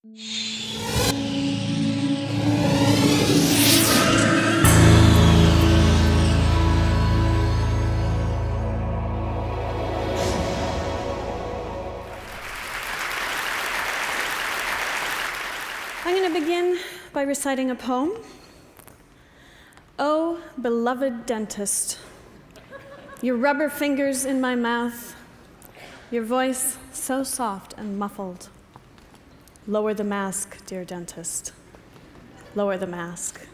I'm going to begin by reciting a poem. Oh, beloved dentist, your rubber fingers in my mouth, your voice so soft and muffled. Lower the mask, dear dentist. Lower the mask.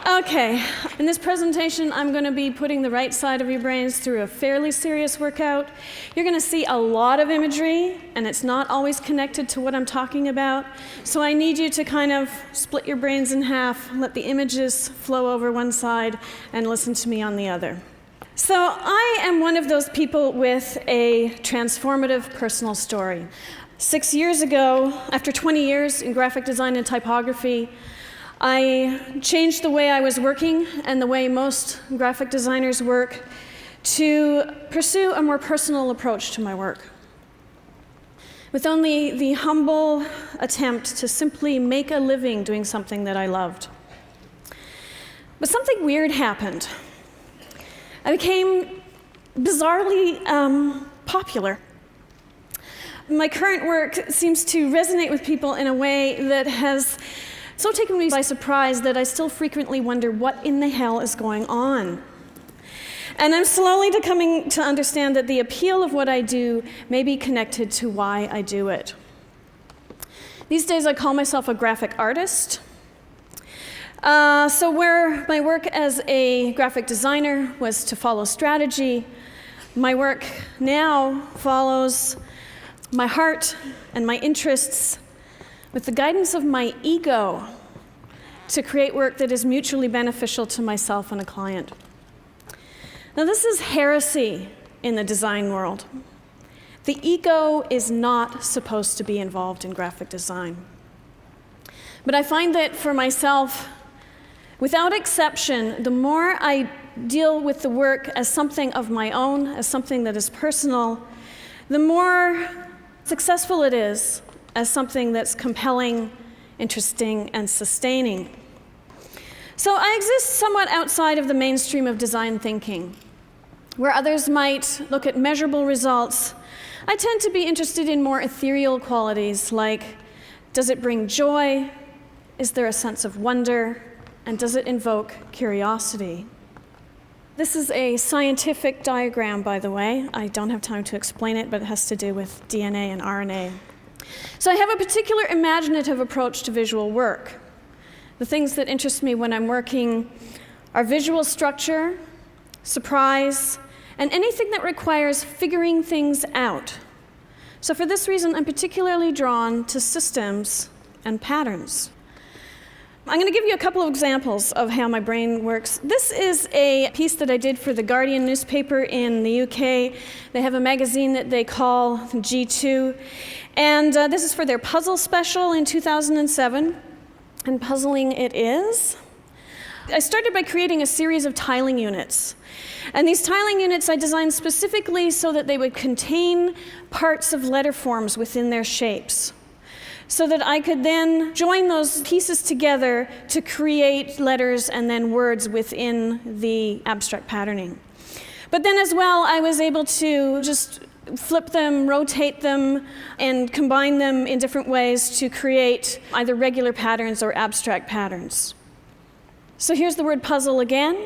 Okay, in this presentation, I'm going to be putting the right side of your brains through a fairly serious workout. You're going to see a lot of imagery, and it's not always connected to what I'm talking about. So I need you to kind of split your brains in half, let the images flow over one side, and listen to me on the other. So I am one of those people with a transformative personal story. 6 years ago, after 20 years in graphic design and typography, I changed the way I was working and the way most graphic designers work to pursue a more personal approach to my work, with only the humble attempt to simply make a living doing something that I loved. But something weird happened. I became bizarrely popular. My current work seems to resonate with people in a way that has so taken me by surprise that I still frequently wonder what in the hell is going on. And I'm slowly coming to understand that the appeal of what I do may be connected to why I do it. These days I call myself a graphic artist. So where my work as a graphic designer was to follow strategy, my work now follows my heart and my interests with the guidance of my ego to create work that is mutually beneficial to myself and a client. Now, this is heresy in the design world. The ego is not supposed to be involved in graphic design. But I find that for myself, without exception, the more I deal with the work as something of my own, as something that is personal, the more successful it is as something that's compelling, interesting, and sustaining. So I exist somewhat outside of the mainstream of design thinking. Where others might look at measurable results, I tend to be interested in more ethereal qualities like, does it bring joy? Is there a sense of wonder? And does it invoke curiosity? This is a scientific diagram, by the way. I don't have time to explain it, but it has to do with DNA and RNA. So I have a particular imaginative approach to visual work. The things that interest me when I'm working are visual structure, surprise, and anything that requires figuring things out. So for this reason, I'm particularly drawn to systems and patterns. I'm going to give you a couple of examples of how my brain works. This is a piece that I did for the Guardian newspaper in the UK. They have a magazine that they call G2. And this is for their puzzle special in 2007. And puzzling it is. I started by creating a series of tiling units. And these tiling units I designed specifically so that they would contain parts of letter forms within their shapes, so that I could then join those pieces together to create letters and then words within the abstract patterning. But then as well, I was able to just flip them, rotate them, and combine them in different ways to create either regular patterns or abstract patterns. So here's the word puzzle again.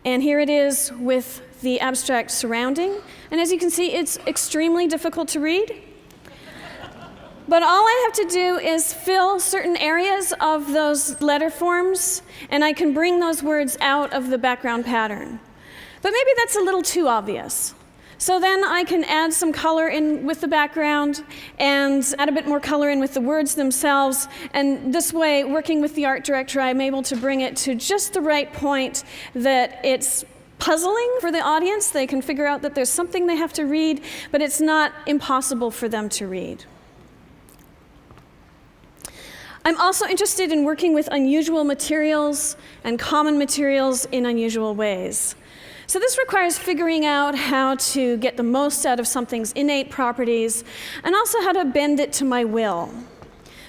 And here it is with the abstract surrounding. And as you can see, it's extremely difficult to read. But all I have to do is fill certain areas of those letter forms, and I can bring those words out of the background pattern. But maybe that's a little too obvious. So then I can add some color in with the background and add a bit more color in with the words themselves. And this way, working with the art director, I'm able to bring it to just the right point that it's puzzling for the audience. They can figure out that there's something they have to read, but it's not impossible for them to read. I'm also interested in working with unusual materials and common materials in unusual ways. So this requires figuring out how to get the most out of something's innate properties and also how to bend it to my will.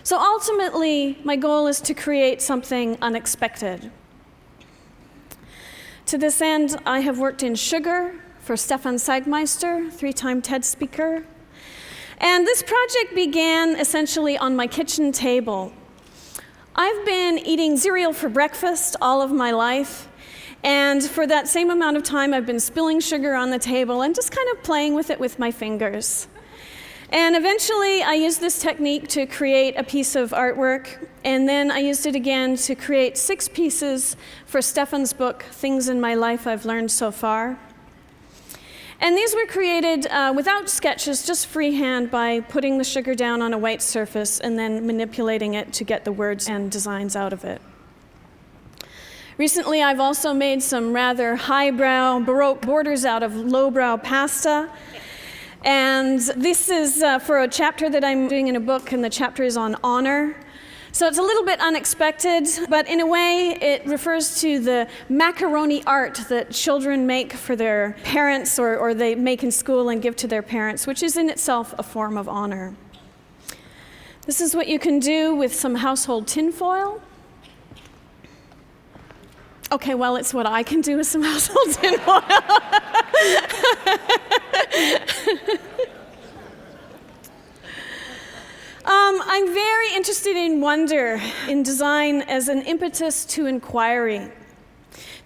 So ultimately, my goal is to create something unexpected. To this end, I have worked in sugar for Stefan Sagmeister, 3-time TED speaker. And this project began essentially on my kitchen table. I've been eating cereal for breakfast all of my life. And for that same amount of time, I've been spilling sugar on the table and just kind of playing with it with my fingers. And eventually, I used this technique to create a piece of artwork, and then I used it again to create 6 pieces for Stefan's book, Things in My Life I've Learned So Far. And these were created without sketches, just freehand by putting the sugar down on a white surface and then manipulating it to get the words and designs out of it. Recently, I've also made some rather highbrow Baroque borders out of lowbrow pasta. And this is for a chapter that I'm doing in a book, and the chapter is on honor. So it's a little bit unexpected, but in a way, it refers to the macaroni art that children make for their parents or they make in school and give to their parents, which is in itself a form of honor. This is what you can do with some household tinfoil. Okay, well, it's what I can do with some household tinfoil. I'm very interested in wonder, in design as an impetus to inquiry.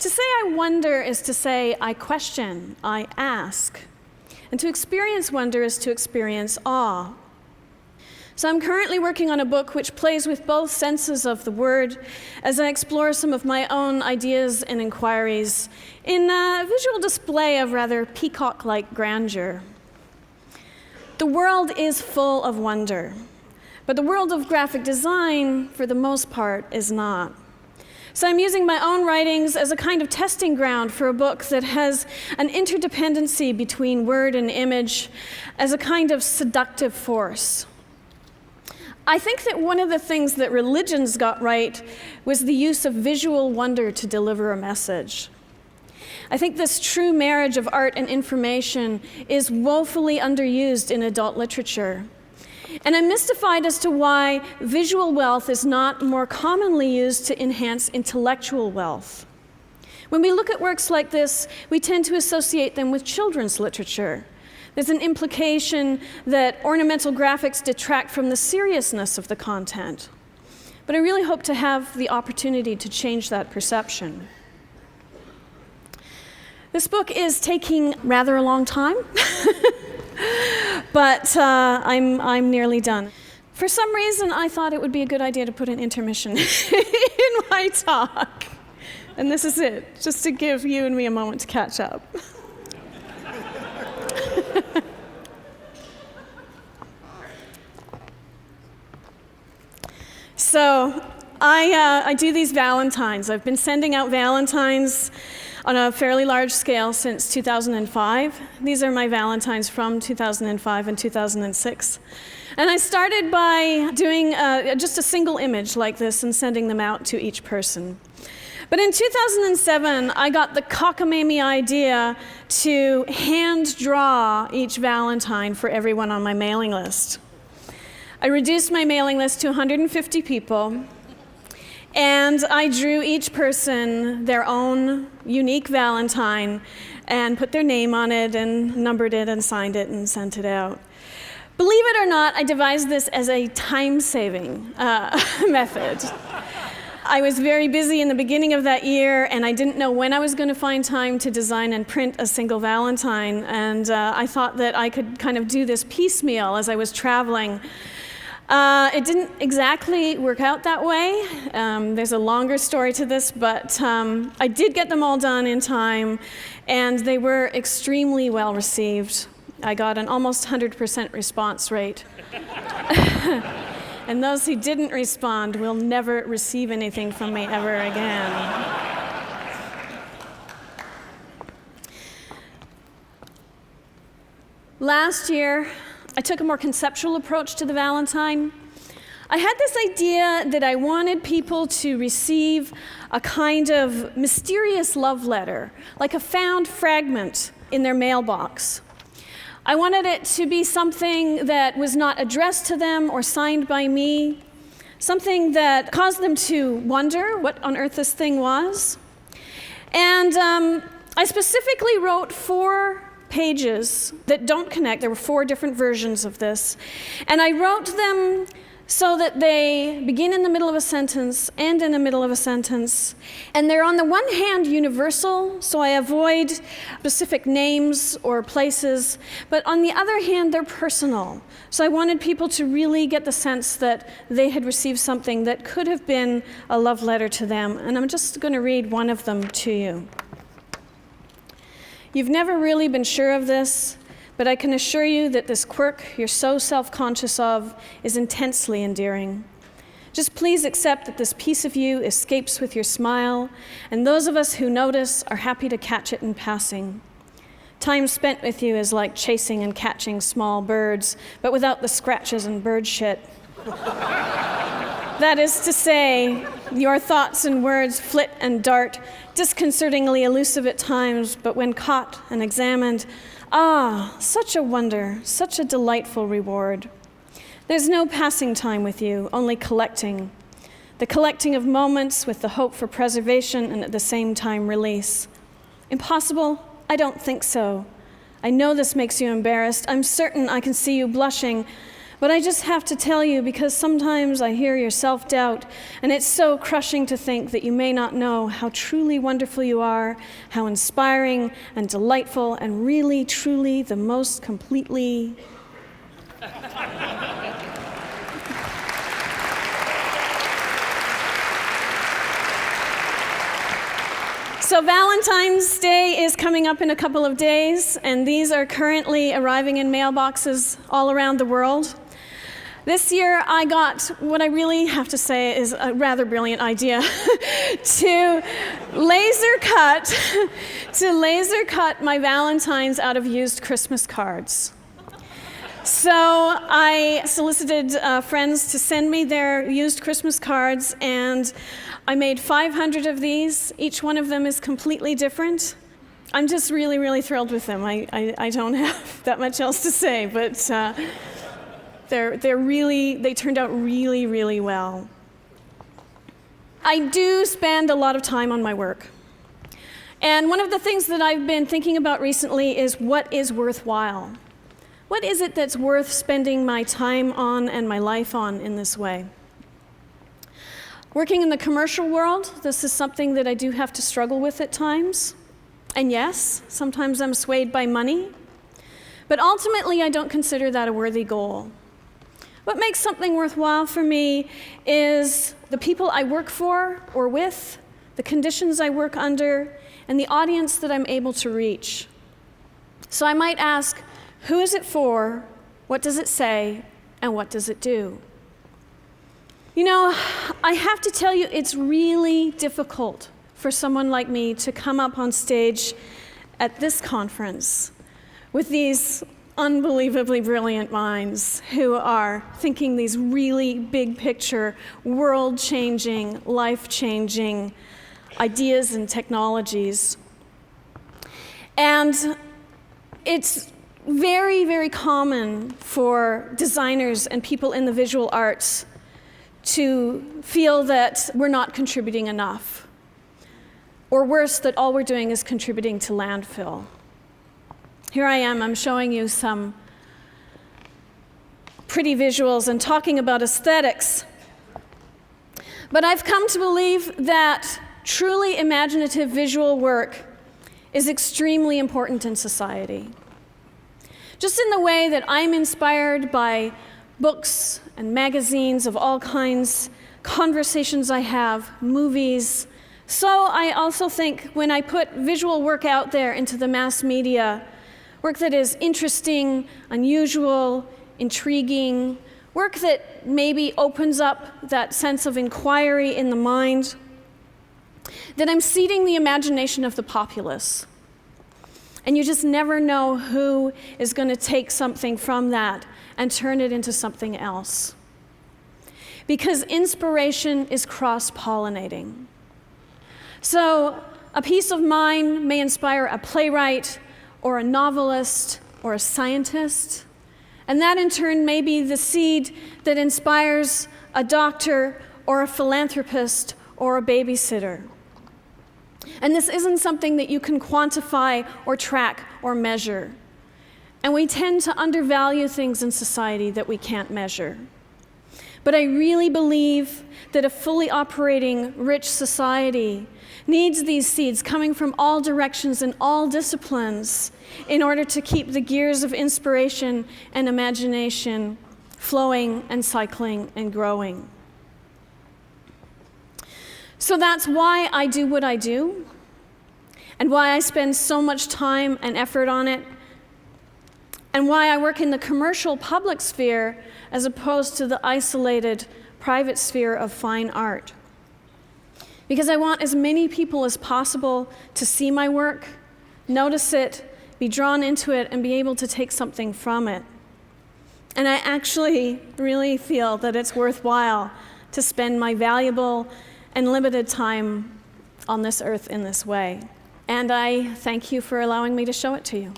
To say I wonder is to say I question, I ask. And to experience wonder is to experience awe. So I'm currently working on a book which plays with both senses of the word as I explore some of my own ideas and inquiries in a visual display of rather peacock-like grandeur. The world is full of wonder, but the world of graphic design, for the most part, is not. So I'm using my own writings as a kind of testing ground for a book that has an interdependency between word and image as a kind of seductive force. I think that one of the things that religions got right was the use of visual wonder to deliver a message. I think this true marriage of art and information is woefully underused in adult literature. And I'm mystified as to why visual wealth is not more commonly used to enhance intellectual wealth. When we look at works like this, we tend to associate them with children's literature. There's an implication that ornamental graphics detract from the seriousness of the content. But I really hope to have the opportunity to change that perception. This book is taking rather a long time, but I'm nearly done. For some reason, I thought it would be a good idea to put an intermission in my talk. And this is it, just to give you and me a moment to catch up. So I do these Valentines. I've been sending out Valentines on a fairly large scale since 2005. These are my Valentines from 2005 and 2006. And I started by doing just a single image like this and sending them out to each person. But in 2007, I got the cockamamie idea to hand draw each Valentine for everyone on my mailing list. I reduced my mailing list to 150 people, and I drew each person their own unique Valentine and put their name on it and numbered it and signed it and sent it out. Believe it or not, I devised this as a time-saving method. I was very busy in the beginning of that year, and I didn't know when I was going to find time to design and print a single Valentine, and I thought that I could kind of do this piecemeal as I was traveling. It didn't exactly work out that way. There's a longer story to this, but I did get them all done in time, and they were extremely well received. I got an almost 100% response rate. And those who didn't respond will never receive anything from me ever again. Last year, I took a more conceptual approach to the Valentine. I had this idea that I wanted people to receive a kind of mysterious love letter, like a found fragment in their mailbox. I wanted it to be something that was not addressed to them or signed by me, something that caused them to wonder what on earth this thing was. And I specifically wrote 4 pages that don't connect. There were 4 different versions of this. And I wrote them so that they begin in the middle of a sentence, end in the middle of a sentence. And they're on the one hand universal, so I avoid specific names or places, but on the other hand, they're personal. So I wanted people to really get the sense that they had received something that could have been a love letter to them. And I'm just going to read one of them to you. You've never really been sure of this, but I can assure you that this quirk you're so self-conscious of is intensely endearing. Just please accept that this piece of you escapes with your smile, and those of us who notice are happy to catch it in passing. Time spent with you is like chasing and catching small birds, but without the scratches and bird shit. That is to say, your thoughts and words flit and dart, disconcertingly elusive at times, but when caught and examined, such a wonder, such a delightful reward. There's no passing time with you, only collecting. The collecting of moments with the hope for preservation and at the same time release. Impossible? I don't think so. I know this makes you embarrassed. I'm certain I can see you blushing. But I just have to tell you because sometimes I hear your self-doubt, and it's so crushing to think that you may not know how truly wonderful you are, how inspiring and delightful, and really, truly the most completely... So Valentine's Day is coming up in a couple of days, and these are currently arriving in mailboxes all around the world. This year, I got what I really have to say is a rather brilliant idea to laser cut my Valentines out of used Christmas cards. So I solicited friends to send me their used Christmas cards, and I made 500 of these. Each one of them is completely different. I'm just really, really thrilled with them. I don't have that much else to say, but they turned out really, really well. I do spend a lot of time on my work. And one of the things that I've been thinking about recently is what is worthwhile? What is it that's worth spending my time on and my life on in this way? Working in the commercial world, this is something that I do have to struggle with at times. And yes, sometimes I'm swayed by money. But ultimately, I don't consider that a worthy goal. What makes something worthwhile for me is the people I work for or with, the conditions I work under, and the audience that I'm able to reach. So I might ask, who is it for, what does it say, and what does it do? You know, I have to tell you, it's really difficult for someone like me to come up on stage at this conference with these unbelievably brilliant minds who are thinking these really big picture, world-changing, life-changing ideas and technologies. And it's very, very common for designers and people in the visual arts to feel that we're not contributing enough. Or worse, that all we're doing is contributing to landfill. Here I am, I'm showing you some pretty visuals and talking about aesthetics. But I've come to believe that truly imaginative visual work is extremely important in society. Just in the way that I'm inspired by books and magazines of all kinds, conversations I have, movies. So I also think when I put visual work out there into the mass media, work that is interesting, unusual, intriguing, work that maybe opens up that sense of inquiry in the mind, that I'm seeding the imagination of the populace. And you just never know who is going to take something from that and turn it into something else. because inspiration is cross-pollinating. So a piece of mind may inspire a playwright or a novelist or a scientist, and that in turn may be the seed that inspires a doctor or a philanthropist or a babysitter. And this isn't something that you can quantify or track or measure. And we tend to undervalue things in society that we can't measure. But I really believe that a fully operating, rich society needs these seeds coming from all directions and all disciplines in order to keep the gears of inspiration and imagination flowing and cycling and growing. So that's why I do what I do, and why I spend so much time and effort on it, and why I work in the commercial public sphere as opposed to the isolated private sphere of fine art. Because I want as many people as possible to see my work, notice it, be drawn into it, and be able to take something from it. And I actually really feel that it's worthwhile to spend my valuable and limited time on this earth in this way. And I thank you for allowing me to show it to you.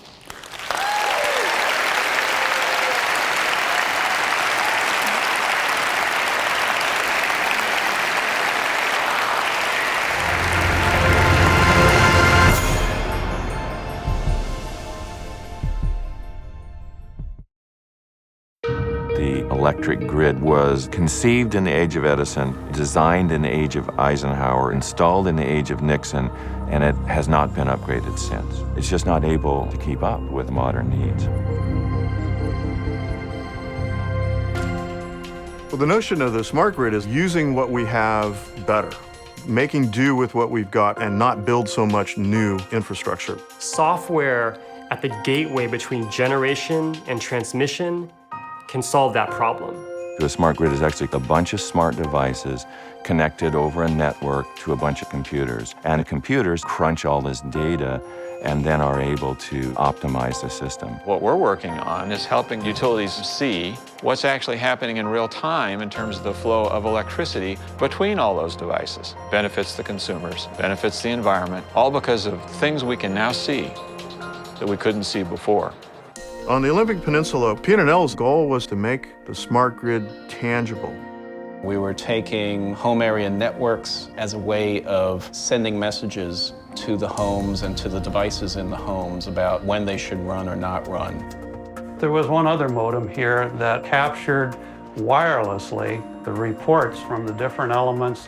The electric grid was conceived in the age of Edison, designed in the age of Eisenhower, installed in the age of Nixon, and it has not been upgraded since. It's just not able to keep up with modern needs. Well, the notion of the smart grid is using what we have better, making do with what we've got and not build so much new infrastructure. Software at the gateway between generation and transmission can solve that problem. A smart grid is actually a bunch of smart devices connected over a network to a bunch of computers. And the computers crunch all this data and then are able to optimize the system. What we're working on is helping utilities see what's actually happening in real time in terms of the flow of electricity between all those devices. Benefits the consumers, benefits the environment, all because of things we can now see that we couldn't see before. On the Olympic Peninsula, P&L's goal was to make the smart grid tangible. We were taking home area networks as a way of sending messages to the homes and to the devices in the homes about when they should run or not run. There was one other modem here that captured wirelessly the reports from the different elements.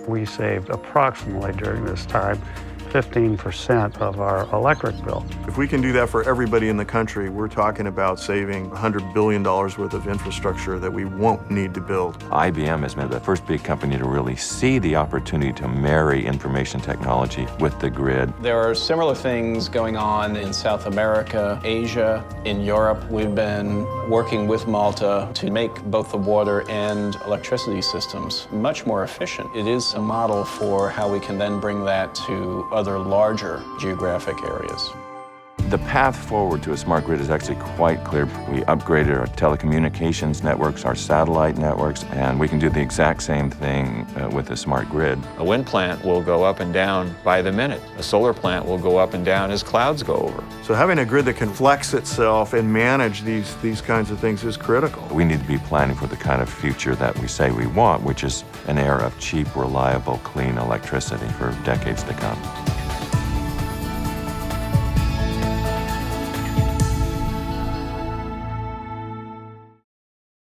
We saved approximately during this time 15% of our electric bill. If we can do that for everybody in the country, we're talking about saving $100 billion worth of infrastructure that we won't need to build. IBM has been the first big company to really see the opportunity to marry information technology with the grid. There are similar things going on in South America, Asia, in Europe. We've been working with Malta to make both the water and electricity systems much more efficient. It is a model for how we can then bring that to other larger geographic areas. The path forward to a smart grid is actually quite clear. We upgraded our telecommunications networks, our satellite networks, and we can do the exact same thing with a smart grid. A wind plant will go up and down by the minute. A solar plant will go up and down as clouds go over. So having a grid that can flex itself and manage these kinds of things is critical. We need to be planning for the kind of future that we say we want, which is an era of cheap, reliable, clean electricity for decades to come.